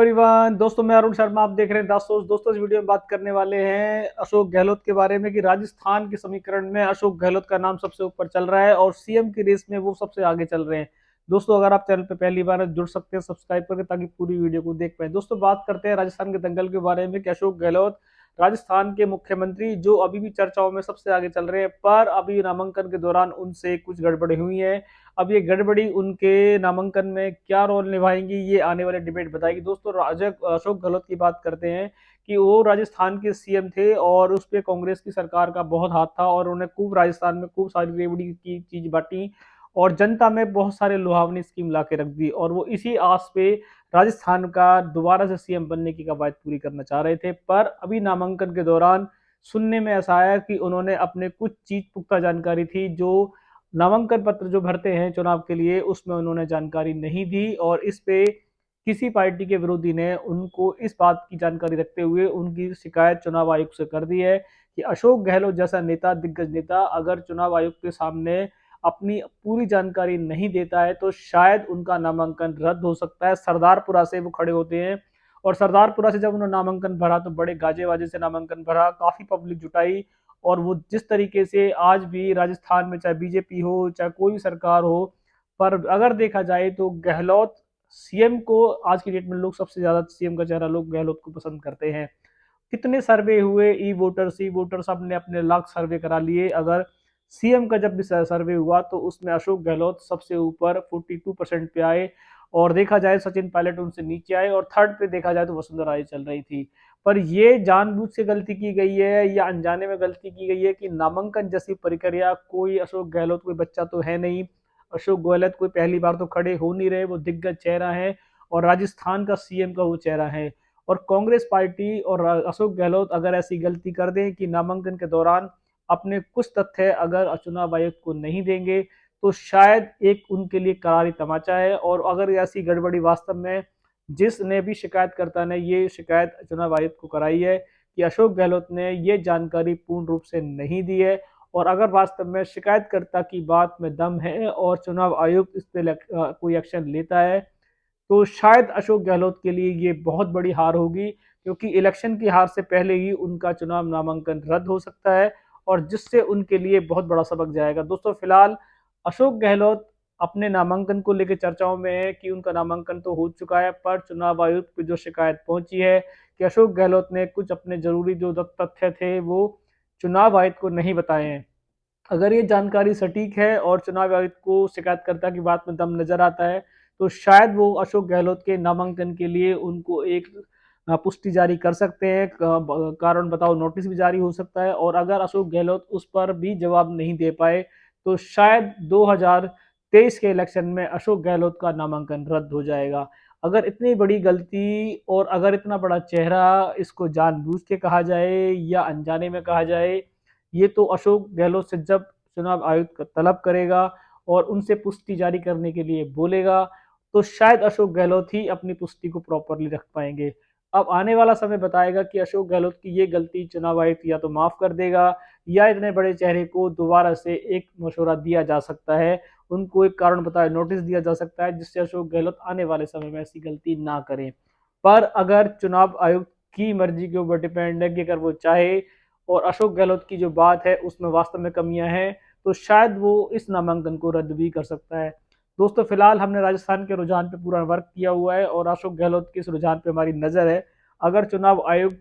Everyone. दोस्तों मैं अरुण शर्मा, आप देख रहे हैं दोस्तों इस वीडियो में बात करने वाले हैं अशोक गहलोत के बारे में कि राजस्थान के समीकरण में अशोक गहलोत का नाम सबसे ऊपर चल रहा है और सीएम की रेस में वो सबसे आगे चल रहे हैं। दोस्तों अगर आप चैनल पे पहली बार जुड़ सकते हैं सब्सक्राइब करके, ताकि पूरी वीडियो को देख पाए। दोस्तों बात करते हैं राजस्थान के दंगल के बारे में कि अशोक गहलोत राजस्थान के मुख्यमंत्री जो अभी भी चर्चाओं में सबसे आगे चल रहे हैं, पर अभी नामांकन के दौरान उनसे कुछ गड़बड़ी हुई है। अब ये गड़बड़ी उनके नामांकन में क्या रोल निभाएंगी, ये आने वाले डिबेट बताएगी। दोस्तों अशोक गहलोत की बात करते हैं कि वो राजस्थान के सीएम थे और उस पर कांग्रेस की सरकार का बहुत हाथ था और उन्होंने खूब राजस्थान में खूब सारी रेवड़ी की चीज बांटी और जनता में बहुत सारे लुभावनी स्कीम ला के रख दी, और वो इसी आस पे राजस्थान का दोबारा से सीएम बनने की कवायद पूरी करना चाह रहे थे। पर अभी नामांकन के दौरान सुनने में ऐसा आया कि उन्होंने अपने कुछ चीज पुख्ता जानकारी थी जो नामांकन पत्र जो भरते हैं चुनाव के लिए, उसमें उन्होंने जानकारी नहीं दी, और इस पे किसी पार्टी के विरोधी ने उनको इस बात की जानकारी रखते हुए उनकी शिकायत चुनाव आयोग से कर दी है कि अशोक गहलोत जैसा नेता, दिग्गज नेता, अगर चुनाव आयोग के सामने अपनी पूरी जानकारी नहीं देता है तो शायद उनका नामांकन रद्द हो सकता है। सरदारपुरा से वो खड़े होते हैं और सरदारपुरा से जब उन्होंने नामांकन भरा तो बड़े गाजे वाजे से नामांकन भरा, काफी पब्लिक जुटाई, और वो जिस तरीके से आज भी राजस्थान में चाहे बीजेपी हो चाहे कोई भी सरकार हो, पर अगर देखा जाए तो गहलोत सीएम को आज की डेट में लोग सबसे ज्यादा, सीएम का चेहरा लोग गहलोत को पसंद करते हैं। कितने सर्वे हुए, ई वोटर सबने अपने लाख सर्वे करा लिए, अगर सीएम का जब भी सर्वे हुआ तो उसमें अशोक गहलोत सबसे ऊपर 42% पे आए, और देखा जाए सचिन पायलट उनसे नीचे आए, और थर्ड पे देखा जाए तो वसुंधरा राजे चल रही थी। पर ये जानबूझ से गलती की गई है या अनजाने में गलती की गई है कि नामांकन जैसी प्रक्रिया, कोई अशोक गहलोत कोई बच्चा तो है नहीं, अशोक गहलोत कोई पहली बार तो खड़े हो नहीं रहे, वो दिग्गज चेहरा है और राजस्थान का सीएम का वो चेहरा है। और कांग्रेस पार्टी और अशोक गहलोत अगर ऐसी गलती कर दें कि नामांकन के दौरान अपने कुछ तथ्य अगर चुनाव आयोग को नहीं देंगे, तो शायद एक उनके लिए करारी तमाचा है। और अगर ऐसी गड़बड़ी वास्तव में, जिसने भी शिकायतकर्ता ने ये शिकायत चुनाव आयोग को कराई है कि अशोक गहलोत ने ये जानकारी पूर्ण रूप से नहीं दी है, और अगर वास्तव में शिकायतकर्ता की बात में दम है और चुनाव आयोग इस पे कोई एक्शन लेता है, तो शायद अशोक गहलोत के लिए ये बहुत बड़ी हार होगी, क्योंकि इलेक्शन की हार से पहले ही उनका चुनाव नामांकन रद्द हो सकता है, और जिससे उनके लिए बहुत बड़ा सबक जाएगा। दोस्तों फिलहाल अशोक गहलोत अपने नामांकन को लेकर चर्चाओं में है कि उनका नामांकन तो हो चुका है, पर चुनाव आयोग को जो शिकायत पहुंची है कि अशोक गहलोत ने कुछ अपने जरूरी जो तथ्य थे वो चुनाव आयोग को नहीं बताए हैं। अगर ये जानकारी सटीक है और चुनाव आयुक्त को शिकायतकर्ता की बात में दम नजर आता है, तो शायद वो अशोक गहलोत के नामांकन के लिए उनको एक पुष्टि जारी कर सकते हैं, कारण बताओ नोटिस भी जारी हो सकता है। और अगर अशोक गहलोत उस पर भी जवाब नहीं दे पाए तो शायद 2023 के इलेक्शन में अशोक गहलोत का नामांकन रद्द हो जाएगा। अगर इतनी बड़ी गलती और अगर इतना बड़ा चेहरा, इसको जानबूझ के कहा जाए या अनजाने में कहा जाए, ये तो अशोक गहलोत से जब चुनाव आयुक्त तलब करेगा और उनसे पुष्टि जारी करने के लिए बोलेगा, तो शायद अशोक गहलोत ही अपनी पुष्टि को प्रॉपरली रख पाएंगे। अब आने वाला समय बताएगा कि अशोक गहलोत की ये गलती चुनाव आयुक्त या तो माफ कर देगा, या इतने बड़े चेहरे को दोबारा से एक मशवरा दिया जा सकता है, उनको एक कारण बताए नोटिस दिया जा सकता है, जिससे अशोक गहलोत आने वाले समय में ऐसी गलती ना करें। पर अगर चुनाव आयुक्त की मर्जी के ऊपर डिपेंड है कि अगर वो चाहे और अशोक गहलोत की जो बात है उसमें वास्तव में कमियां हैं, तो शायद वो इस नामांकन को रद्द भी कर सकता है। दोस्तों फिलहाल हमने राजस्थान के रुझान पे पूरा वर्क किया हुआ है और अशोक गहलोत के इस रुझान पे हमारी नजर है। अगर चुनाव आयुक्त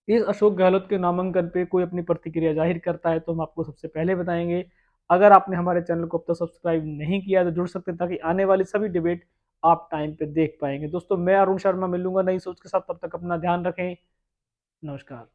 इस अशोक गहलोत के नामांकन पे कोई अपनी प्रतिक्रिया जाहिर करता है तो हम आपको सबसे पहले बताएंगे। अगर आपने हमारे चैनल को अब तक सब्सक्राइब नहीं किया तो जुड़ सकते हैं, ताकि आने वाली सभी डिबेट आप टाइम पे देख पाएंगे। दोस्तों मैं अरुण शर्मा मिलूंगा नई सोच के साथ, तब तक अपना ध्यान रखें। नमस्कार।